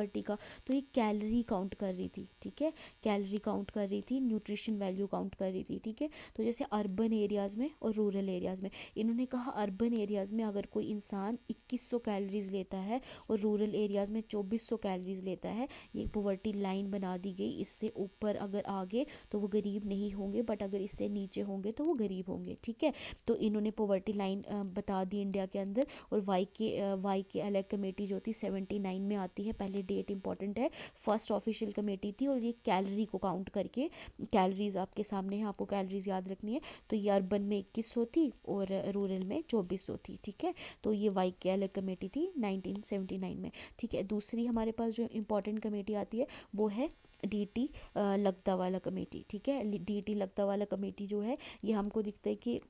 Poverty का, तो ये कैलोरी काउंट कर रही थी, ठीक है, कैलोरी काउंट कर रही थी, न्यूट्रिशन वैल्यू काउंट कर रही थी, ठीक है। तो जैसे अर्बन एरियाज़ में और रूरल एरियाज़ में, इन्होंने कहा अर्बन एरियाज़ में अगर कोई इंसान 2100 कैलोरीज लेता है और रूरल एरियाज़ में 2400 कैलोरीज लेता है, ये पॉवर्टी लाइन बना दी गई। इससे ऊपर अगर आगे तो वो गरीब नहीं होंगे, बट अगर इससे नीचे होंगे तो वो गरीब होंगे, ठीक है। तो इन्होंने पॉवर्टी लाइन बता दी इंडिया के अंदर। और वाई के अलग कमेटी जो थी 79 में आती है, पहले डेट इंपॉर्टेंट है, फर्स्ट ऑफिशियल कमेटी थी। और ये कैलोरी को काउंट करके, कैलोरीज आपके सामने है, आपको कैलोरीज याद रखनी है। तो ये अर्बन में 2100 थी और रूरल में 2400 थी, ठीक है। तो ये वाई के अलग कमेटी थी 1979 में, ठीक है। दूसरी हमारे पास जो इम्पोर्टेंट कमेटी आती है वो है डीटी लकदावाला कमेटी, ठीक है। डीटी लकदावाला कमेटी जो है ये हमको दिखता है कि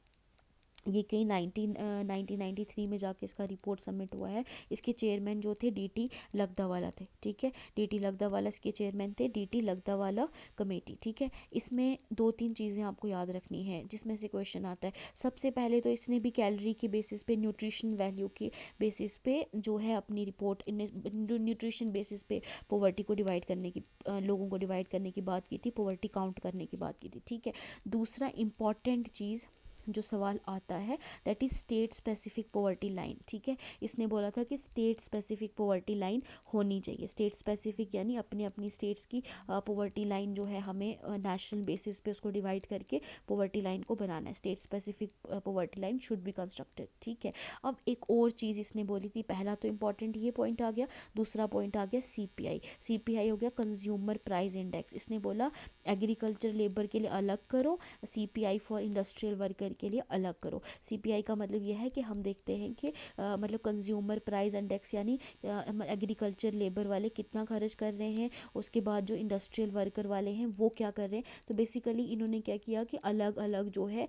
ये कहीं 1993 में जाके इसका रिपोर्ट सबमिट हुआ है। इसके चेयरमैन जो थे डीटी लकदावाला थे, ठीक है। डीटी लकदावाला इसके चेयरमैन थे, डीटी लकदावाला कमेटी, ठीक है। इसमें 2-3 चीज़ें आपको याद रखनी है जिसमें से क्वेश्चन आता है। सबसे पहले तो इसने भी कैलोरी के बेसिस पे, न्यूट्रिशन वैल्यू के बेसिस पे जो है अपनी रिपोर्ट, न्यूट्रिशन बेसिस पे पॉवर्टी को डिवाइड करने की, लोगों को डिवाइड करने की बात की थी, पॉवर्टी काउंट करने की बात की थी, ठीक है। दूसरा इम्पॉर्टेंट चीज़ जो सवाल आता है that is state specific poverty line, ठीक है। इसने बोला था कि स्टेट स्पेसिफिक पॉवर्टी लाइन होनी चाहिए। स्टेट स्पेसिफिक यानी अपनी अपनी स्टेट्स की पॉवर्टी लाइन जो है हमें नेशनल बेसिस पे उसको डिवाइड करके पॉवर्टी लाइन को बनाना है। State specific poverty line should be constructed, ठीक है। अब एक और चीज़ इसने बोली थी, पहला तो इंपॉर्टेंट ये पॉइंट आ गया, दूसरा पॉइंट आ गया सीपीआई। सीपीआई हो गया कंज्यूमर प्राइस इंडेक्स। इसने बोला एग्रीकल्चर लेबर के लिए अलग करो, सीपीआई फॉर इंडस्ट्रियल वर्कर के लिए अलग करो। सीपीआई का मतलब यह है कि हम देखते हैं कि मतलब कंज्यूमर प्राइस इंडेक्स यानी एग्रीकल्चर लेबर वाले कितना खर्च कर रहे हैं, उसके बाद जो इंडस्ट्रियल वर्कर वाले हैं वो क्या कर रहे हैं। तो बेसिकली इन्होंने क्या किया कि अलग अलग जो है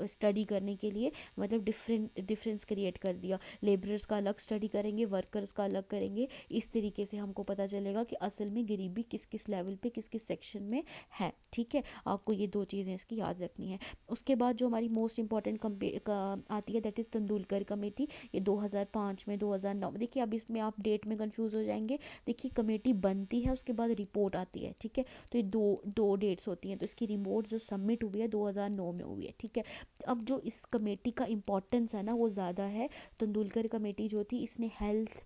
स्टडी करने के लिए मतलब डिफरेंस क्रिएट कर दिया। लेबरर्स का अलग स्टडी करेंगे, वर्कर्स का अलग करेंगे। इस तरीके से हमको पता चलेगा कि असल में गरीबी किस किस लेवल पे, किस किस सेक्शन में है, ठीक है। आपको ये 2 चीज़ें इसकी याद रखनी है। उसके बाद जो हमारी मोस्ट इंपॉर्टेंट आती है दैट इज़ तेंदुलकर कमेटी। ये 2005 में, 2009 में, देखिए अब इसमें आप डेट में कंफ्यूज हो जाएंगे। देखिए कमेटी बनती है, उसके बाद रिपोर्ट आती है, ठीक है। तो ये दो डेट्स होती हैं। तो इसकी रिपोर्ट जो सबमिट हुई है 2009 में हुई है, ठीक है। अब जो इस कमेटी का इम्पोर्टेंस है ना वो ज़्यादा है। तेंदुलकर कमेटी जो थी इसने हेल्थ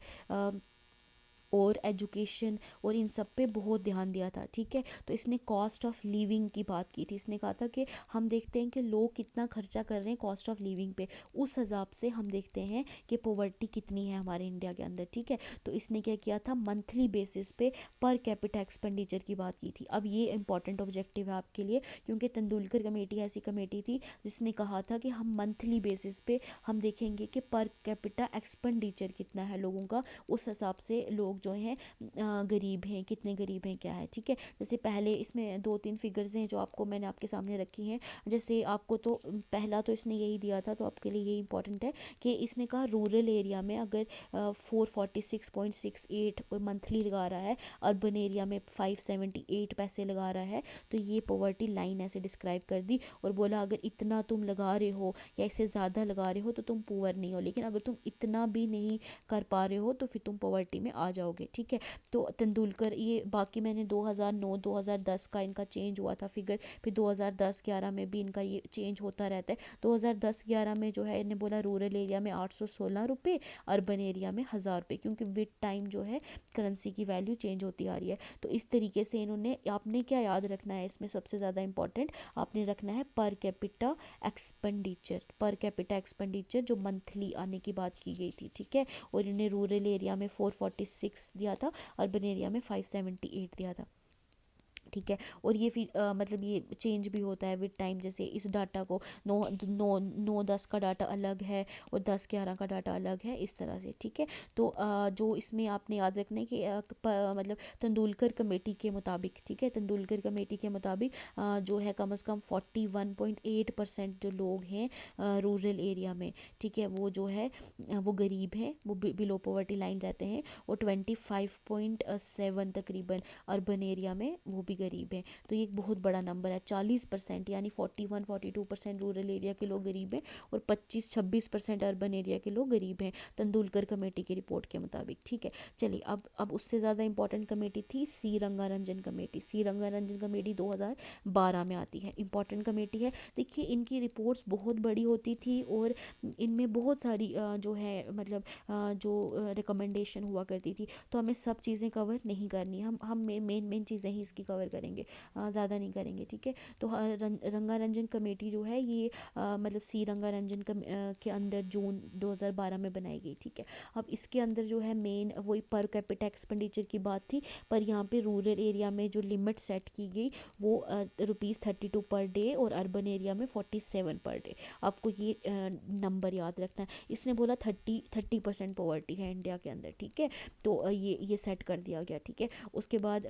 और एजुकेशन और इन सब पे बहुत ध्यान दिया था, ठीक है। तो इसने कॉस्ट ऑफ लिविंग की बात की थी। इसने कहा था कि हम देखते हैं कि लोग कितना खर्चा कर रहे हैं कॉस्ट ऑफ लिविंग पे, उस हिसाब से हम देखते हैं कि पॉवर्टी कितनी है हमारे इंडिया के अंदर, ठीक है। तो इसने क्या किया था, मंथली बेसिस पे पर कैपिटा एक्सपेंडिचर की बात की थी। अब ये इंपॉर्टेंट ऑब्जेक्टिव है आपके लिए, क्योंकि तेंदुलकर कमेटी ऐसी कमेटी थी जिसने कहा था कि हम मंथली बेसिस पे हम देखेंगे कि पर कैपिटा एक्सपेंडिचर कितना है लोगों का, उस हिसाब से लोग जो हैं गरीब हैं, कितने गरीब हैं, क्या है, ठीक है। जैसे पहले इसमें 2-3 फिगर्स हैं जो आपको मैंने आपके सामने रखी हैं। जैसे आपको तो पहला तो इसने यही दिया था, तो आपके लिए ये इंपॉर्टेंट है कि इसने कहा रूरल एरिया में अगर 446.68 कोई मंथली लगा रहा है, अर्बन एरिया में 578 पैसे लगा रहा है, तो ये पॉवर्टी लाइन ऐसे डिस्क्राइब कर दी। और बोला अगर इतना तुम लगा रहे हो या इससे ज़्यादा लगा रहे हो तो तुम पुअर नहीं हो, लेकिन अगर तुम इतना भी नहीं कर पा रहे हो तो फिर तुम पॉवर्टी में आ जाओगे, ठीक है। तो तेंदुलकर ये बाकी मैंने 2009-2010 का इनका चेंज हुआ था फिगर, फिर 2010-11 में भी इनका ये चेंज होता रहता है। 2010-11 में जो है इन्हें बोला रूरल एरिया में 816 रुपये, अर्बन एरिया में 1000 रुपये, क्योंकि विद टाइम जो है करेंसी की वैल्यू चेंज होती आ रही है। तो इस तरीके से इन्होंने, आपने क्या याद रखना है इसमें सबसे ज़्यादा इंपॉर्टेंट आपने रखना है per capita expenditure, per capita expenditure जो मंथली आने की बात की गई थी, ठीक है। और इन्हें रूरल एरिया में 446 दिया था, अर्बन एरिया में 578 दिया था, ठीक है। और ये फिर मतलब ये चेंज भी होता है विद टाइम। जैसे इस डाटा को 9-10 का डाटा अलग है और 10-11 का डाटा अलग है, इस तरह से, ठीक है। तो जो इसमें आपने याद रखना है कि मतलब तेंदुलकर कमेटी के मुताबिक, ठीक है, तेंदुलकर कमेटी के मुताबिक जो है कम से कम 41.8% जो लोग हैं रूरल एरिया में, ठीक है, वो जो है वो गरीब हैं, वो बिलो पॉवर्टी लाइन रहते हैं। और 25.7 तकरीबन अर्बन एरिया में वो भी गरीब हैं। तो ये एक बहुत बड़ा नंबर है, 40% यानी 41-42% रूरल एरिया के लोग गरीब हैं और 25-26% अर्बन एरिया के लोग गरीब हैं, तेंदुलकर कमेटी की रिपोर्ट के मुताबिक। ठीक है, चलिए अब उससे ज़्यादा इंपॉर्टेंट कमेटी थी सी रंगारंजन कमेटी। सी रंगारंजन कमेटी 2012 में आती है, इंपॉर्टेंट कमेटी है। देखिए इनकी रिपोर्ट्स बहुत बड़ी होती थी और इनमें बहुत सारी जो है मतलब जो रिकमेंडेशन हुआ करती थी। तो हमें सब चीज़ें कवर नहीं करनी, हम मेन चीज़ें ही इसकी कवर करेंगे, ज़्यादा नहीं करेंगे। ठीक है, तो रंगारंजन कमेटी जो है ये मतलब सी रंगारंजन के अंदर जून 2012 में बनाई गई। ठीक है, अब इसके अंदर जो है मेन वही पर कैपिटा एक्सपेंडिचर की बात थी, पर यहाँ पे रूरल एरिया में जो लिमिट सेट की गई वो ₹32 पर डे और अर्बन एरिया में 47 पर डे। आपको ये नंबर याद रखना है। इसने बोला 30% पॉवर्टी है इंडिया के अंदर। ठीक है, तो ये सेट कर दिया गया। ठीक है, उसके बाद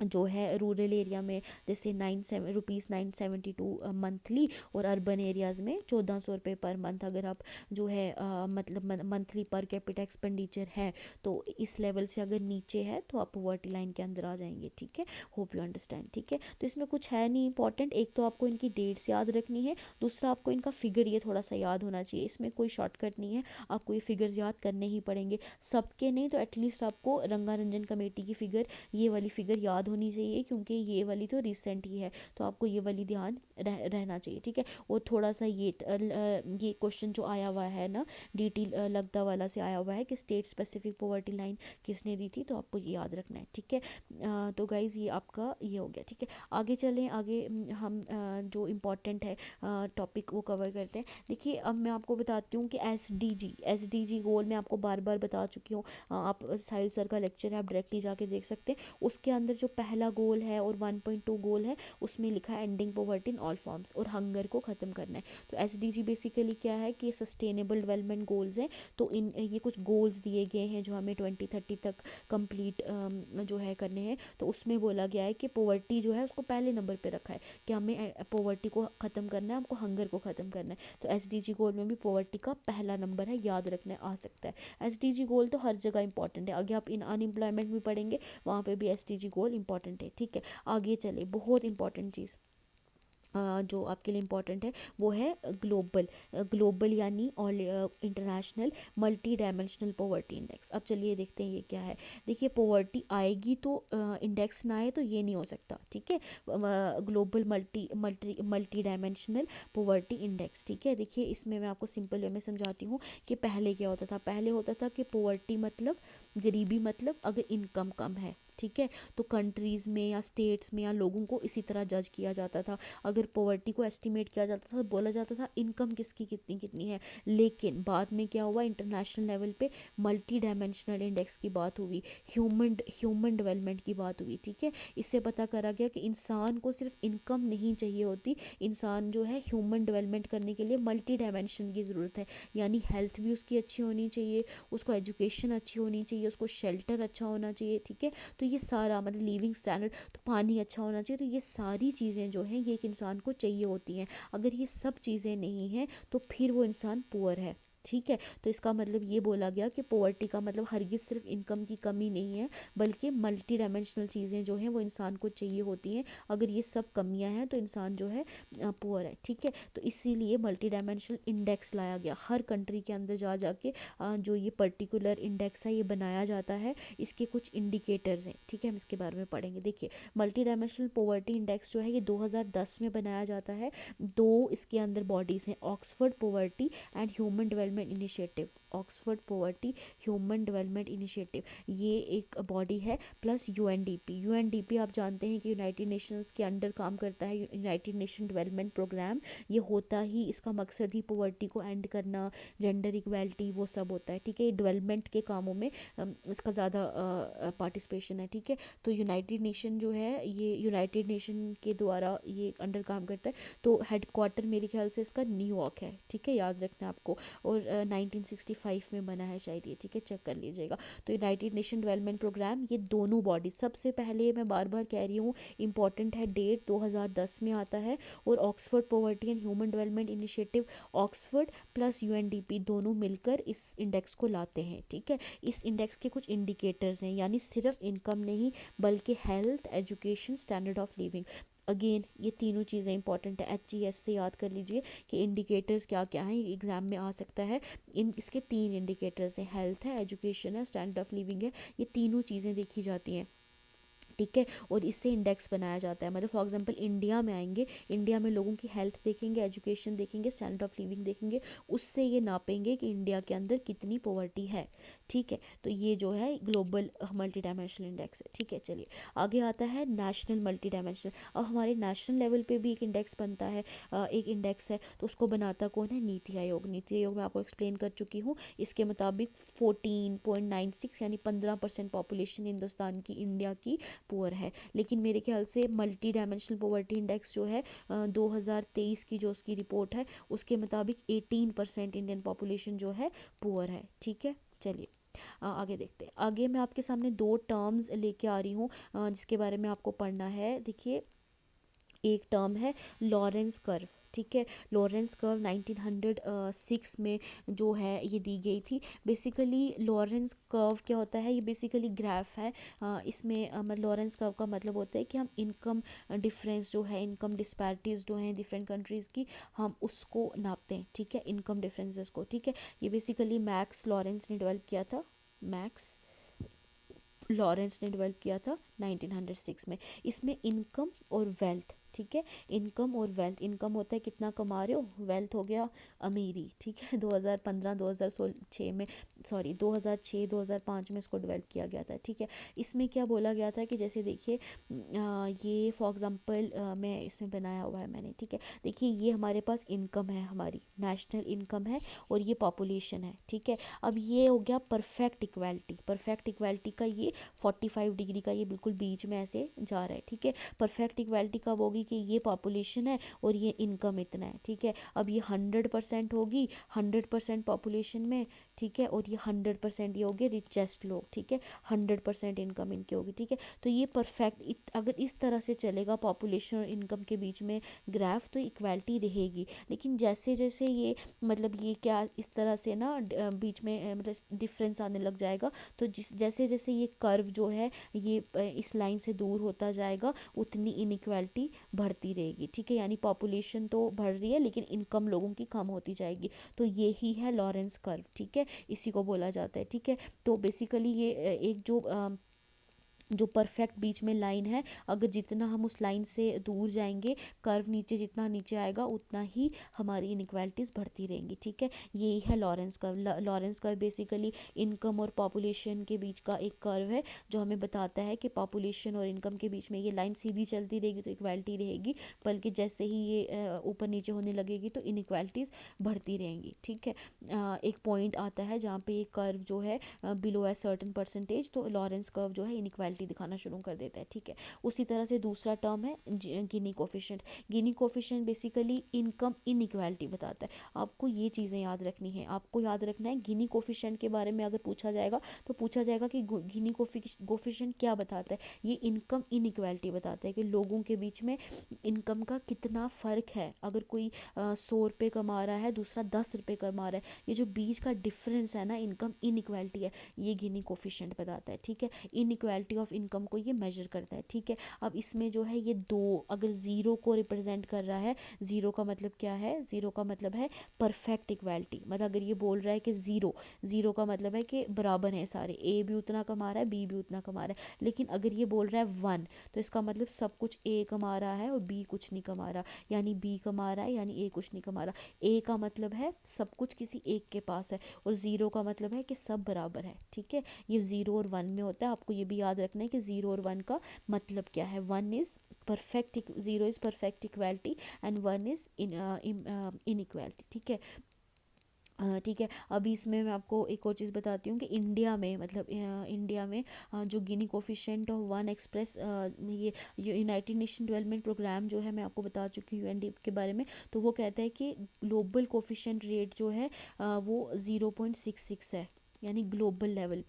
जो है रूरल एरिया में जैसे ₹972 मंथली और अर्बन एरियाज़ में 1400 रुपये पर मंथ। अगर आप जो है मतलब मंथली पर कैपिटा एक्सपेंडिचर है तो इस लेवल से अगर नीचे है तो आप पॉवर्टी लाइन के अंदर आ जाएंगे। ठीक है, होप यू अंडरस्टैंड। ठीक है, तो इसमें कुछ है नहीं इंपॉर्टेंट, एक तो आपको इनकी डेट्स याद रखनी है, दूसरा आपको इनका फिगर ये थोड़ा सा याद होना चाहिए। इसमें कोई शॉर्टकट नहीं है, आपको ये फिगर्स याद करने ही पड़ेंगे, सबके नहीं तो एटलीस्ट आपको रंगारंजन कमेटी की फ़िगर, ये वाली फ़िगर याद होनी चाहिए, क्योंकि ये वाली तो रिसेंट ही है, तो आपको ये वाली ध्यान रहना चाहिए। ठीक है, और थोड़ा सा ये क्वेश्चन जो आया हुआ है ना DT लगदा वाला से आया हुआ है कि स्टेट स्पेसिफिक पॉवर्टी लाइन किसने दी थी, तो आपको ये याद रखना है। ठीक है, तो गाइज़ ये आपका ये हो गया। ठीक है, आगे चलें, आगे हम जो इम्पोर्टेंट है टॉपिक वो कवर करते हैं। देखिए अब मैं आपको बताती हूँ कि SDG गोल मैं आपको बार बार बता चुकी हूँ, आप साहिल सर का लेक्चर है, आप डायरेक्टली जाके देख सकते हैं। उसके अंदर जो पहला गोल है और 1.2 गोल है उसमें लिखा है ending poverty in all forms, और हंगर को ख़त्म करना है। तो SDG बेसिकली क्या है कि सस्टेनेबल डेवलपमेंट गोल्स हैं। तो इन ये कुछ गोल्स दिए गए हैं जो हमें 2030 तक कंप्लीट जो है करने हैं। तो उसमें बोला गया है कि पॉवर्टी जो है उसको पहले नंबर पे रखा है कि हमें पॉवर्टी को ख़त्म करना है, हमको हंगर को ख़त्म करना है। तो SDG गोल में भी पॉवर्टी का पहला नंबर है, याद रखना आ सकता है। SDG गोल तो हर जगह इंपॉर्टेंट है, आगे आप इन अनएम्प्लॉयमेंट भी पढ़ेंगे, वहाँ पे भी SDG गोल इंपॉर्टेंट है। ठीक है, आगे चले, बहुत इंपॉर्टेंट चीज़ जो आपके लिए इम्पॉर्टेंट है वो है ग्लोबल यानी all international multi dimensional poverty index. अब चलिए देखते हैं ये क्या है। देखिए पॉवर्टी आएगी तो इंडेक्स ना आए तो ये नहीं हो सकता। ठीक है, global multi dimensional poverty index. ठीक है, देखिए इसमें मैं आपको सिंपल वे में समझाती हूँ कि पहले क्या होता था। पहले होता था कि पॉवर्टी मतलब गरीबी, मतलब अगर इनकम कम है, ठीक है, तो कंट्रीज़ में या स्टेट्स में या लोगों को इसी तरह जज किया जाता था। अगर पॉवर्टी को एस्टिमेट किया जाता था तो बोला जाता था इनकम किसकी कितनी कितनी है। लेकिन बाद में क्या हुआ, इंटरनेशनल लेवल पे मल्टी डायमेंशनल इंडेक्स की बात हुई, ह्यूमन डेवलपमेंट की बात हुई। ठीक है, इससे पता करा गया कि इंसान को सिर्फ इनकम नहीं चाहिए होती, इंसान जो है ह्यूमन डेवलपमेंट करने के लिए मल्टी डायमेंशन की ज़रूरत है। यानी हेल्थ भी उसकी अच्छी होनी चाहिए, उसको एजुकेशन अच्छी होनी चाहिए, उसको शेल्टर अच्छा होना चाहिए। ठीक है, तो ये सारा मतलब लिविंग स्टैंडर्ड, तो पानी अच्छा होना चाहिए। तो ये सारी चीज़ें जो हैं ये एक इंसान को चाहिए होती हैं। अगर ये सब चीज़ें नहीं हैं तो फिर वो इंसान पुअर है। ठीक है, तो इसका मतलब ये बोला गया कि पॉवर्टी का मतलब हरगिज़ सिर्फ इनकम की कमी नहीं है, बल्कि मल्टी डायमेंशनल चीज़ें जो हैं वो इंसान को चाहिए होती हैं। अगर ये सब कमियां हैं तो इंसान जो है पुअर है। ठीक है, तो इसीलिए मल्टी डायमेंशनल इंडेक्स लाया गया, हर कंट्री के अंदर जा जाके जो ये पर्टिकुलर इंडेक्स है ये बनाया जाता है। इसके कुछ इंडिकेटर्स हैं। ठीक है, हम इसके बारे में पढ़ेंगे। देखिए मल्टी डायमेंशनल पॉवर्टी इंडेक्स जो है ये 2010 में बनाया जाता है। दो इसके अंदर बॉडीज़ हैं, Oxford poverty and human development initiative. Oxford poverty human development initiative ये एक बॉडी है, प्लस यूएनडीपी आप जानते हैं कि यूनाइटेड नेशंस के अंडर काम करता है, यूनाइटेड नेशन डेवलपमेंट प्रोग्राम। ये होता ही, इसका मकसद ही पॉवर्टी को एंड करना, जेंडर इक्वालिटी वो सब होता है। ठीक है, डेवलपमेंट के कामों में इसका ज़्यादा पार्टिसिपेशन है। ठीक है, तो यूनाइटेड नेशन जो है ये यूनाइटेड नेशन के द्वारा ये अंडर काम करता है। तो हेड क्वार्टर मेरे ख्याल से इसका न्यूयॉर्क है। ठीक है, याद रखना आपको। और 1965 1995 में बना है शायद ये, ठीक है, चेक कर लीजिएगा। तो यूनाइटेड नेशन डेवलपमेंट प्रोग्राम, ये दोनों बॉडी, सबसे पहले मैं बार बार कह रही हूँ इंपॉर्टेंट है, डेट 2010 में आता है। और Oxford poverty and human development initiative, Oxford plus UNDP दोनों मिलकर इस इंडेक्स को लाते हैं, ठीक है। इस इंडेक्स के कुछ इंडिकेटर्स हैं, यानी सिर्फ इनकम नहीं बल्कि health, education, standard of living, again ये तीनों चीज़ें इंपॉर्टेंट है। HGS से याद कर लीजिए कि इंडिकेटर्स क्या क्या हैं, एग्जाम में आ सकता है। इसके 3 इंडिकेटर्स हैं, हेल्थ है, एजुकेशन है, स्टैंडर्ड ऑफ लिविंग है, ये तीनों चीज़ें देखी जाती हैं, ठीक है। और इससे इंडेक्स बनाया जाता है। मतलब फॉर एग्जांपल इंडिया में आएंगे, इंडिया में लोगों की हेल्थ देखेंगे, एजुकेशन देखेंगे, स्टैंडर्ड ऑफ लिविंग देखेंगे, उससे ये नापेंगे कि इंडिया के अंदर कितनी पॉवर्टी है, ठीक है। तो ये जो है ग्लोबल मल्टी डायमेंशनल इंडेक्स है, ठीक है। चलिए आगे आता है नेशनल मल्टी डायमेंशनल। अब हमारे नेशनल लेवल पे भी एक इंडेक्स बनता है, एक इंडेक्स है, तो उसको बनाता कौन है? नीति आयोग। नीति आयोग मैं आपको एक्सप्लेन कर चुकी हूँ। इसके मुताबिक 14.96 यानी 15% पॉपुलेशन हिंदुस्तान की, इंडिया की पुअर है। लेकिन मेरे ख्याल से मल्टी डायमेंशनल पॉवर्टी इंडेक्स जो है 2023 की जो उसकी रिपोर्ट है उसके मुताबिक 18% इंडियन पॉपुलेशन जो है पुअर है, ठीक है। चलिए आगे देखते हैं। आगे मैं आपके सामने 2 टर्म्स लेके आ रही हूँ जिसके बारे में आपको पढ़ना है। देखिए एक टर्म है लॉरेंस कर्व, ठीक है। लॉरेंस कर्व 1906 में जो है ये दी गई थी। बेसिकली लॉरेंस कर्व क्या होता है? ये बेसिकली ग्राफ है। इसमें मतलब लॉरेंस कर्व का मतलब होता है कि हम इनकम डिफरेंस जो है, इनकम डिस्पैरिटीज़ जो हैं डिफरेंट कंट्रीज़ की, हम उसको नापते हैं, ठीक है, इनकम डिफरेंसेस को, ठीक है। ये बेसिकली मैक्स लॉरेंस ने डेवलप किया था, मैक्स लॉरेंस ने डेवलप किया था 1906 में। इसमें इनकम और वेल्थ, ठीक है, इनकम और वेल्थ, इनकम होता है कितना कमा रहे हो, वेल्थ हो गया अमीरी, ठीक है। 2015 2006 में, सॉरी 2006 2005 में इसको डेवलप किया गया था, ठीक है। इसमें क्या बोला गया था कि जैसे देखिए ये फॉर एग्जांपल मैं इसमें बनाया हुआ है मैंने, ठीक है। देखिए ये हमारे पास इनकम है, हमारी नेशनल इनकम है, और ये पॉपुलेशन है, ठीक है। अब ये हो गया परफेक्ट इक्वालिटी। परफेक्ट इक्वालिटी का ये 45 डिग्री का ये बिल्कुल बीच में ऐसे जा रहा है, ठीक है। परफेक्ट इक्वालिटी कब होगी कि ये पॉपुलेशन है और ये इनकम इतना है, ठीक है। अब ये 100% होगी 100% पॉपुलेशन में, ठीक है, और ये 100% ये होगे रिचेस्ट लोग, ठीक है, 100% इनकम इनकी होगी, ठीक है। तो ये परफेक्ट, अगर इस तरह से चलेगा पॉपुलेशन और इनकम के बीच में ग्राफ, तो इक्वालिटी रहेगी। लेकिन जैसे जैसे ये मतलब ये क्या इस तरह से ना बीच में मतलब डिफरेंस आने लग जाएगा, तो जैसे जैसे ये कर्व जो है ये इस लाइन से दूर होता जाएगा, उतनी इनइक्वालिटी बढ़ती रहेगी, ठीक है। यानी पॉपुलेशन तो बढ़ रही है लेकिन इनकम लोगों की कम होती जाएगी। तो यही है लॉरेंस कर्व, ठीक है, इसी को बोला जाता है, ठीक है। तो बेसिकली ये एक जो परफेक्ट बीच में लाइन है, अगर जितना हम उस लाइन से दूर जाएंगे, कर्व नीचे जितना नीचे आएगा उतना ही हमारी इनइक्वालिटीज़ बढ़ती रहेंगी, ठीक है। यही है Lawrence curve. Lawrence curve basically income और पॉपुलेशन के बीच का एक कर्व है जो हमें बताता है कि पॉपुलेशन और इनकम के बीच में ये लाइन सीधी चलती रहेगी तो इक्वालिटी रहेगी, बल्कि जैसे ही ये ऊपर नीचे होने लगेगी तो इनइक्वालिटीज़ बढ़ती रहेंगी, ठीक है। एक पॉइंट आता है जहाँ पे ये कर्व जो है बिलो ए सर्टन परसेंटेज, तो लॉरेंस कर्व जो है इनइक्वालिटी दिखाना शुरू कर देता है, ठीक है। उसी तरह से दूसरा टर्म है गिनी कोफिशिएंट। गिनी कोफिशिएंट बेसिकली इनकम इनइक्वालिटी बताता है। आपको ये चीज़ें याद रखनी है, आपको याद रखना है गिनी कोफिशिएंट के बारे में अगर पूछा जाएगा तो पूछा जाएगा कि गिनी कोफिशिएंट क्या बताता है। ये इनकम इनइक्वालिटी बताता है कि लोगों के बीच में इनकम का कितना फ़र्क है। अगर कोई 100 रुपये कमा रहा है, दूसरा 10 रुपये कमा रहा है, ये जो बीच का डिफरेंस है ना, इनकम इनइक्वालिटी है, ये गिनी कोफिशिएंट बताता है, ठीक है। इनइक्वालिटी ऑफ इनकम को ये मेजर करता है, ठीक है। अब इसमें जो है ये दो, अगर ज़ीरो को रिप्रेजेंट कर रहा है, ज़ीरो का मतलब क्या है? ज़ीरो का मतलब है परफेक्ट इक्वालिटी। मतलब अगर ये बोल रहा है कि ज़ीरो, ज़ीरो का मतलब है कि बराबर हैं सारे, ए भी उतना कमा रहा है, बी भी उतना कमा रहा है। लेकिन अगर ये बोल रहा है 1, तो इसका मतलब सब कुछ ए कमा रहा है और बी कुछ नहीं कमा रहा, यानी बी कमा रहा है यानी ए कुछ नहीं कमा रहा। ए का मतलब है सब कुछ किसी एक के पास है, और ज़ीरो का मतलब है कि सब बराबर है, ठीक है। ये 0 और 1 में होता है। आपको ये भी याद रखना है कि 0 और 1 का मतलब क्या है। 1 is perfect, 0 is perfect equality and 1 is inequality, ठीक है। ठीक है। अभी इसमें मैं आपको एक और चीज़ बताती हूँ कि इंडिया में मतलब इंडिया में जो गिनी कोफिशिएंट ऑफ वन एक्सप्रेस ये यूनाइटेड नेशन डेवलपमेंट प्रोग्राम जो है मैं आपको बता चुकी हूँ यूएनडीपी के बारे में। तो वो कहता है कि ग्लोबल कोफिशिएंट रेट जो है वो 0.66 है, यानी ग्लोबल लेवल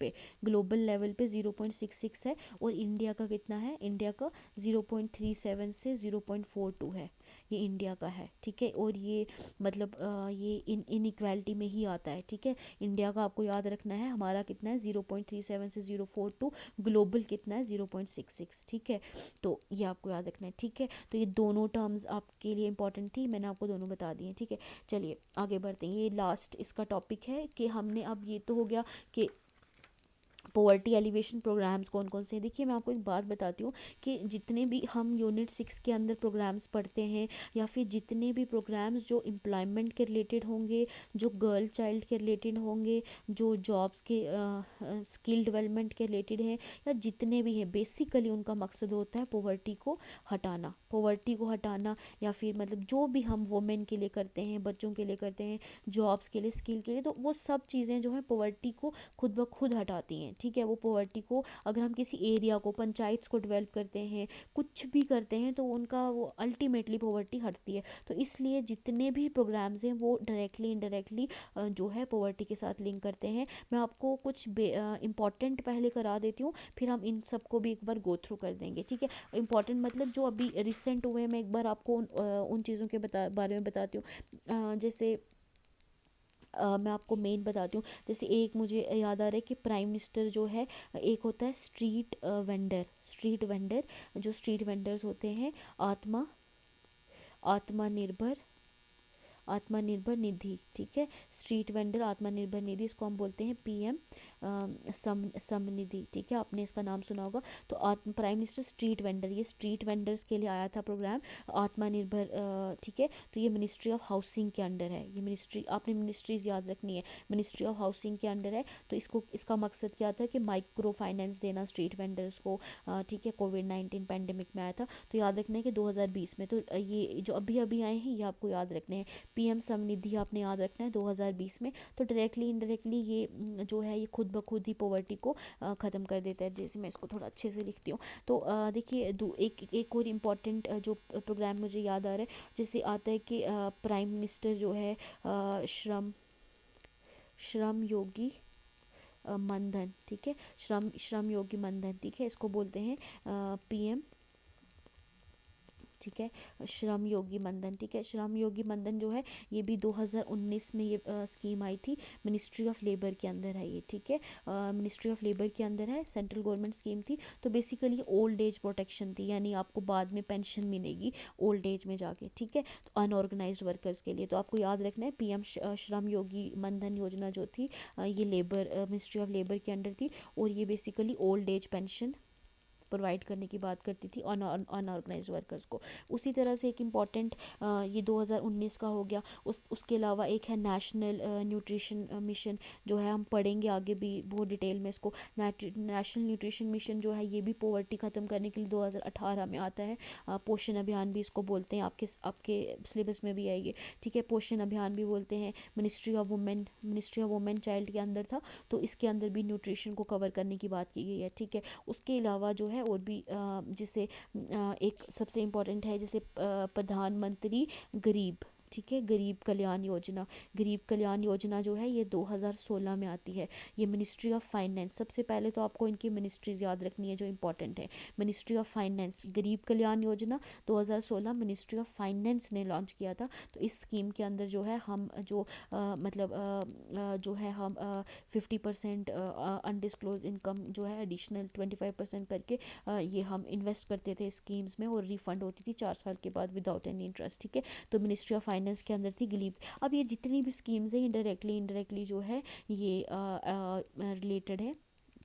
पे 0.66 है। और इंडिया का कितना है, इंडिया का 0.37 से 0.42 है, ये इंडिया का है। ठीक है। और ये मतलब ये इनइक्वालिटी में ही आता है। ठीक है। इंडिया का आपको याद रखना है, हमारा कितना है 0.37 से 0.42, ग्लोबल कितना है 0.66। ठीक है। तो ये आपको याद रखना है। ठीक है। तो ये दोनों टर्म्स आपके लिए इंपॉर्टेंट थी, मैंने आपको दोनों बता दिए। ठीक है। चलिए आगे बढ़ते हैं, ये लास्ट इसका टॉपिक है कि हमने अब ये तो हो गया कि पोवर्टी एलिवेशन प्रोग्राम्स कौन कौन से हैं। देखिए मैं आपको एक बात बताती हूँ कि जितने भी हम यूनिट 6 के अंदर प्रोग्राम्स पढ़ते हैं, या फिर जितने भी प्रोग्राम्स जो एम्प्लॉयमेंट के रिलेटेड होंगे, जो गर्ल चाइल्ड के रिलेटेड होंगे, जो जॉब्स के स्किल डेवलपमेंट के रिलेटेड हैं, या जितने भी हैं, बेसिकली उनका मकसद होता है पोवर्टी को हटाना। पोवर्टी को हटाना, या फिर मतलब जो भी हम वुमेन के लिए करते हैं, बच्चों के लिए करते हैं, जॉब्स के लिए, स्किल के लिए, तो वो सब चीज़ें जो है पोवर्टी को खुद ब खुद हटाती हैं। ठीक है। वो पॉवर्टी को, अगर हम किसी एरिया को, पंचायत को डेवलप करते हैं, कुछ भी करते हैं, तो उनका वो अल्टीमेटली पॉवर्टी हटती है। तो इसलिए जितने भी प्रोग्राम्स हैं वो डायरेक्टली इनडायरेक्टली जो है पॉवर्टी के साथ लिंक करते हैं। मैं आपको कुछ इंपॉर्टेंट पहले करा देती हूँ, फिर हम इन सबको भी एक बार गो थ्रू कर देंगे। ठीक है। इंपॉर्टेंट मतलब जो अभी रिसेंट हुए, मैं एक बार आपको उन चीज़ों के बारे में बताती हूँ। जैसे मैं आपको मेन बताती हूँ। जैसे एक मुझे याद आ रहा है कि प्राइम मिनिस्टर जो है, एक होता है स्ट्रीट वेंडर, जो स्ट्रीट वेंडर्स होते हैं, आत्मा आत्मनिर्भर आत्मनिर्भर निधि। ठीक है। स्ट्रीट वेंडर आत्मनिर्भर निधि, इसको हम बोलते हैं पीएम समनिधि। ठीक है। आपने इसका नाम सुना होगा। तो आत्म प्राइम मिनिस्टर स्ट्रीट वेंडर, ये स्ट्रीट वेंडर्स के लिए आया था प्रोग्राम आत्मनिर्भर। ठीक है। तो ये मिनिस्ट्री ऑफ हाउसिंग के अंडर है। ये मिनिस्ट्री, आपने मिनिस्ट्रीज याद रखनी है, मिनिस्ट्री ऑफ हाउसिंग के अंडर है। तो इसका मकसद क्या था कि माइक्रो फाइनेंस देना स्ट्रीट वेंडर्स को। ठीक है। कोविड-19 पैंडेमिक में आया था, तो याद रखना है कि 2020 में। तो ये जो अभी अभी आए हैं, ये आपको याद रखने हैं। पीएम समनिधि आपने याद रखना है 2020 में। तो डायरेक्टली इनडायरेक्टली ये जो है ये खुद ब खुद ही पॉवर्टी को ख़त्म कर देता है। जैसे मैं इसको थोड़ा अच्छे से लिखती हूँ, तो देखिए एक और इम्पॉर्टेंट जो प्रोग्राम मुझे याद आ रहा है, जैसे आता है कि प्राइम मिनिस्टर जो है श्रम श्रम योगी मनधन। ठीक है। श्रम योगी मनधन। ठीक है। इसको बोलते हैं पीएम। ठीक है। श्रम योगी मनधन। ठीक है। श्रम योगी मनधन जो है, ये भी 2019 में ये स्कीम आई थी, मिनिस्ट्री ऑफ लेबर के अंदर है ये। ठीक है। मिनिस्ट्री ऑफ लेबर के अंदर है, सेंट्रल गवर्नमेंट स्कीम थी। तो बेसिकली ओल्ड एज प्रोटेक्शन थी, यानी आपको बाद में पेंशन मिलेगी ओल्ड एज में जाके। ठीक है। तो अनऑर्गेनाइज्ड वर्कर्स के लिए, तो आपको याद रखना है पीएम श्रम योगी मनधन योजना जो थी, ये लेबर मिनिस्ट्री ऑफ लेबर के अंडर थी। और ये basically old age pension provide करने की बात करती थी अनऑर्गेनाइज वर्कर्स को। उसी तरह से एक इम्पॉर्टेंट, ये 2019 का हो गया। उसके अलावा एक है नेशनल न्यूट्रिशन मिशन, जो है हम पढ़ेंगे आगे भी बहुत डिटेल में इसको। नेशनल न्यूट्रिशन मिशन जो है, ये भी पॉवर्टी ख़त्म करने के लिए 2018 में आता है। पोषण अभियान भी इसको बोलते हैं, आपके आपके सिलेबस में भी आएगी। ठीक है। पोषण अभियान भी बोलते हैं। मिनिस्ट्री ऑफ वुमेन चाइल्ड के अंदर था, तो इसके अंदर भी न्यूट्रिशन को कवर करने की बात की गई है। ठीक है। उसके अलावा जो है और भी जैसे एक सबसे इम्पोर्टेंट है, जैसे प्रधानमंत्री गरीब, ठीक है, गरीब कल्याण योजना। गरीब कल्याण योजना जो है ये 2016 में आती है। ये मिनिस्ट्री ऑफ फाइनेंस, सबसे पहले तो आपको इनकी मिनिस्ट्रीज याद रखनी है जो इंपॉर्टेंट है। मिनिस्ट्री ऑफ फाइनेंस, गरीब Kalyan Yojana 2016 ministry of finance ने लॉन्च किया था। तो इस स्कीम के अंदर जो है हम जो मतलब जो है हम 50% अनडिस्क्लोज इनकम जो है एडिशनल 25% करके ये हम इन्वेस्ट करते थे स्कीम्स में, और रिफंड होती थी 4 साल के बाद विदाउट एनी इंटरेस्ट। ठीक है। तो मिनिस्ट्री ऑफ फाइनेंस के अंदर थी गरीब। अब ये जितनी भी स्कीम्स हैं, ये डायरेक्टली इनडायरेक्टली जो है ये रिलेटेड है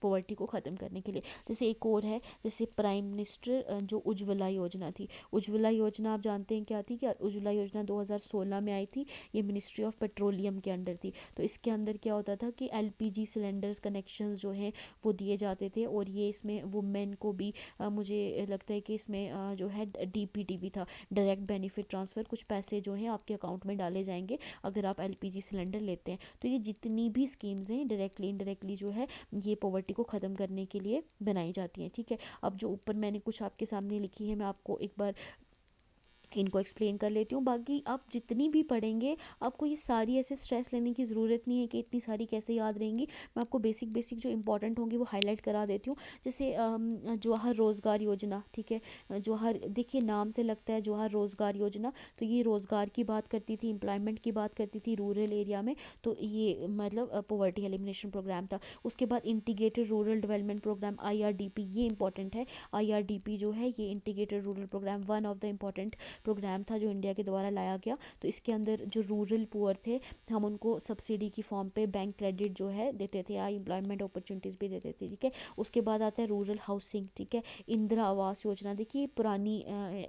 पॉवर्टी को ख़त्म करने के लिए। जैसे एक और है, जैसे प्राइम मिनिस्टर जो उज्ज्वला योजना थी, उज्ज्वला योजना आप जानते हैं क्या थी? क्या उज्ज्वला योजना 2016 में आई थी, ये मिनिस्ट्री ऑफ पेट्रोलियम के अंडर थी। तो इसके अंदर क्या होता था कि एलपीजी सिलेंडर्स कनेक्शंस जो हैं वो दिए जाते थे, और ये इसमें वुमेन को भी मुझे लगता है कि इसमें जो है डीपीटी भी था, डायरेक्ट बेनिफिट ट्रांसफ़र, कुछ पैसे जो हैं आपके अकाउंट में डाले जाएंगे अगर आप एलपीजी सिलेंडर लेते हैं। तो ये जितनी भी स्कीम्स हैं डायरेक्टली इनडायरेक्टली जो है ये पॉवर्टी को ख़त्म करने के लिए बनाई जाती हैं, ठीक है। अब जो ऊपर मैंने कुछ आपके सामने लिखी है, मैं आपको एक बार इनको एक्सप्लेन कर लेती हूँ। बाकी आप जितनी भी पढ़ेंगे आपको ये सारी ऐसे स्ट्रेस लेने की ज़रूरत नहीं है कि इतनी सारी कैसे याद रहेंगी। मैं आपको बेसिक बेसिक जो इंपॉर्टेंट होंगी वो हाईलाइट करा देती हूँ। जैसे जवाहर रोज़गार योजना, ठीक है। जवाहर, देखिए नाम से लगता है जवाहर रोज़गार योजना, तो ये रोज़गार की बात करती थी, एम्प्लॉयमेंट की बात करती थी रूरल एरिया में। तो ये मतलब पॉवर्टी एलिमिनेशन प्रोग्राम था। उसके बाद integrated rural development program IRDP, ये इंपॉर्टेंट है। IRDP जो है ये integrated rural program one of the important program था जो इंडिया के द्वारा लाया गया। तो इसके अंदर जो रूरल पुअर थे हम उनको सब्सिडी की फॉर्म पे बैंक क्रेडिट जो है देते थे, या एम्प्लॉयमेंट अपॉर्चुनिटीज़ भी देते थे, ठीक है। उसके बाद आता है रूरल हाउसिंग, ठीक है। इंदिरा आवास योजना, देखिए पुरानी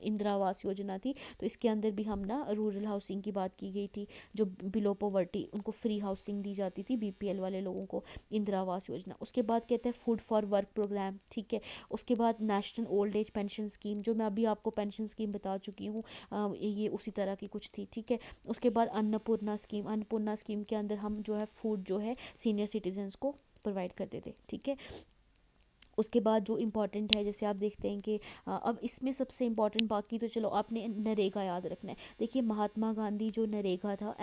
इंदिरा आवास योजना थी, तो इसके अंदर भी हम ना रूरल हाउसिंग की बात की गई थी। जो बिलो पॉवर्टी उनको फ्री हाउसिंग दी जाती थी, BPL वाले लोगों को, इंदिरा आवास योजना। उसके बाद कहते हैं फूड फॉर वर्क प्रोग्राम, ठीक है। उसके बाद national old age pension scheme, जो मैं अभी आपको पेंशन स्कीम बता चुकी हूँ, ये उसी तरह की कुछ थी, ठीक है। उसके बाद अन्नपूर्णा स्कीम, अन्नपूर्णा स्कीम के अंदर हम जो है फूड जो है सीनियर सिटीजन्स को प्रोवाइड करते थे, ठीक है। उसके बाद जो इम्पॉर्टेंट है, जैसे आप देखते हैं कि अब इसमें सबसे इम्पॉर्टेंट, बाकी तो चलो आपने नरेगा याद रखना है। देखिए महात्मा गांधी जो नरेगा था,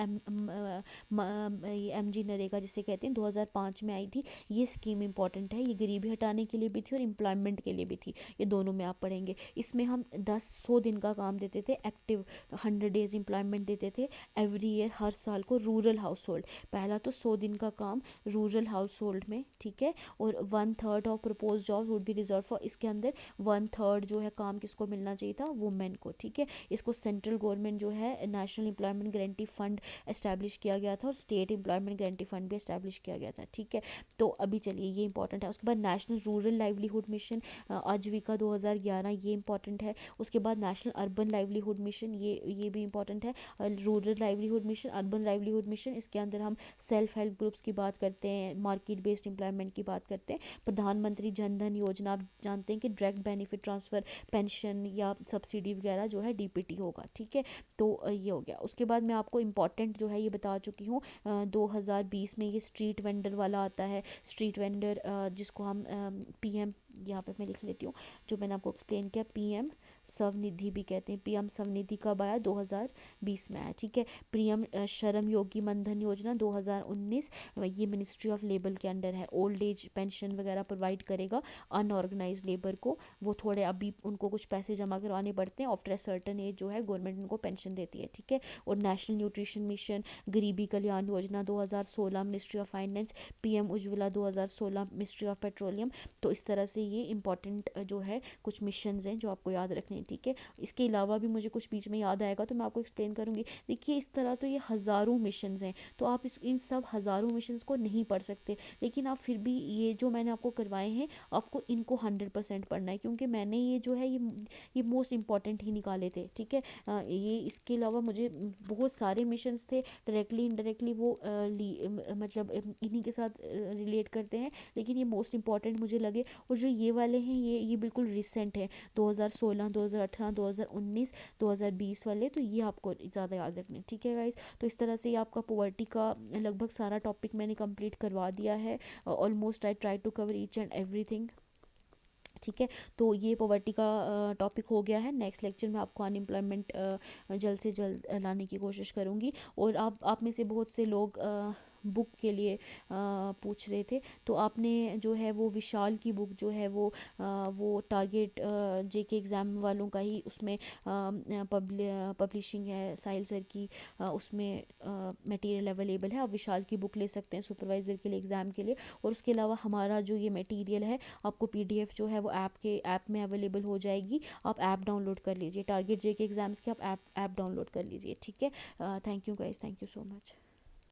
MG नरेगा जिसे कहते हैं, 2005 में आई थी। ये स्कीम इम्पॉर्टेंट है, ये गरीबी हटाने के लिए भी थी और एम्प्लॉयमेंट के लिए भी थी, ये दोनों में आप पढ़ेंगे। इसमें हम 100 दिन का काम देते थे, एक्टिव 100 डेज एम्प्लॉयमेंट देते थे एवरी ईयर, हर साल को रूरल हाउस होल्ड। पहला तो 100 दिन का काम रूरल हाउस होल्ड में, ठीक है। और 1/3 of propose job would be reserve for, इसके अंदर 1/3 जो है काम किसको मिलना चाहिए था? वुमेन को, ठीक है। इसको सेंट्रल गवर्नमेंट जो है national employment guarantee fund establish किया गया था, और स्टेट एम्प्लॉयमेंट गारंटी फंड भी एस्टैब्लिश किया गया था, ठीक है। तो अभी चलिए ये इंपॉर्टेंट है। उसके बाद नेशनल रूरल लाइवलीहुड मिशन आजीविका 2011, ये इंपॉर्टेंट है। उसके बाद नेशनल अर्बन लाइवलीहुड मिशन, ये भी इंपॉर्टेंट है। Rural livelihood mission, urban livelihood mission, इसके अंदर हम सेल्फ हेल्प ग्रुप्स की बात करते हैं, मार्केट बेस्ड एम्प्लॉयमेंट की बात करते हैं। प्रधानमंत्री जन धन योजना, आप जानते हैं कि डायरेक्ट बेनिफिट ट्रांसफ़र, पेंशन या सब्सिडी वगैरह जो है DPT होगा, ठीक है। तो ये हो गया। उसके बाद मैं आपको इम्पॉर्टेंट जो है ये बता चुकी हूँ। 2020 में ये स्ट्रीट वेंडर वाला आता है, स्ट्रीट वेंडर जिसको हम PM, यहाँ पे मैं लिख लेती हूँ जो मैंने आपको एक्सप्लेन किया, PM स्वनिधि भी कहते हैं। PM स्वनिधि कब आया? 2020 में आया, ठीक है। PM श्रम योगी मनधन योजना 2019, ये मिनिस्ट्री ऑफ लेबर के अंडर है। ओल्ड एज पेंशन वगैरह प्रोवाइड करेगा अनऑर्गेनाइज लेबर को, वो थोड़े अभी उनको कुछ पैसे जमा करवाने पड़ते हैं, आफ्टर सर्टन एज जो है गवर्नमेंट उनको पेंशन देती है, ठीक है। और नेशनल न्यूट्रिशन मिशन, गरीबी Kalyan Yojana 2016 ministry of finance, PM Ujjwala 2016 ministry of petroleum. तो इस तरह से ये इंपॉर्टेंट जो है कुछ मिशंस हैं जो आपको याद रखने हैं, ठीक है। इसके अलावा भी मुझे कुछ बीच में याद आएगा तो मैं आपको एक्सप्लेन करूँगी। देखिए इस तरह तो ये हज़ारों मिशंस हैं, तो आप इन सब हज़ारों मिशंस को नहीं पढ़ सकते, लेकिन आप फिर भी ये जो मैंने आपको करवाए हैं आपको इनको 100% पढ़ना है, क्योंकि मैंने ये जो है ये मोस्ट इंपॉर्टेंट ही निकाले थे, ठीक है। ये इसके अलावा मुझे बहुत सारे मिशंस थे, डायरेक्टली इनडायरेक्टली वो मतलब इन्हीं के साथ रिलेट करते हैं, लेकिन ये मोस्ट इंपॉर्टेंट मुझे लगे। और जो ये वाले हैं ये बिल्कुल रिसेंट है, 2016, 2018, 2019, 2020 वाले, तो ये आपको ज़्यादा याद रखना, ठीक है गाइस। तो इस तरह से आपका पॉवर्टी का लगभग सारा टॉपिक मैंने कंप्लीट करवा दिया है। Almost I try to cover each and everything, ठीक है। तो ये पॉवर्टी का टॉपिक हो गया है। नेक्स्ट लेक्चर में आपको अनएम्प्लॉयमेंट जल्द से जल्द लाने की कोशिश करूँगी। और आप में से बहुत से लोग बुक के लिए पूछ रहे थे, तो आपने जो है वो विशाल की बुक जो है वो टारगेट JK एग्ज़ाम वालों का ही उसमें पब्लिशिंग है, साहिल सर की, उसमें मटेरियल अवेलेबल है। आप विशाल की बुक ले सकते हैं सुपरवाइज़र के लिए, एग्ज़ाम के लिए। और उसके अलावा हमारा जो ये मटेरियल है आपको PDF जो है वो ऐप में अवेलेबल हो जाएगी, आप ऐप डाउनलोड कर लीजिए, टारगेट JK एग्ज़ाम्स के आप ऐप डाउनलोड कर लीजिए, ठीक है। Thank you guys, thank you so much.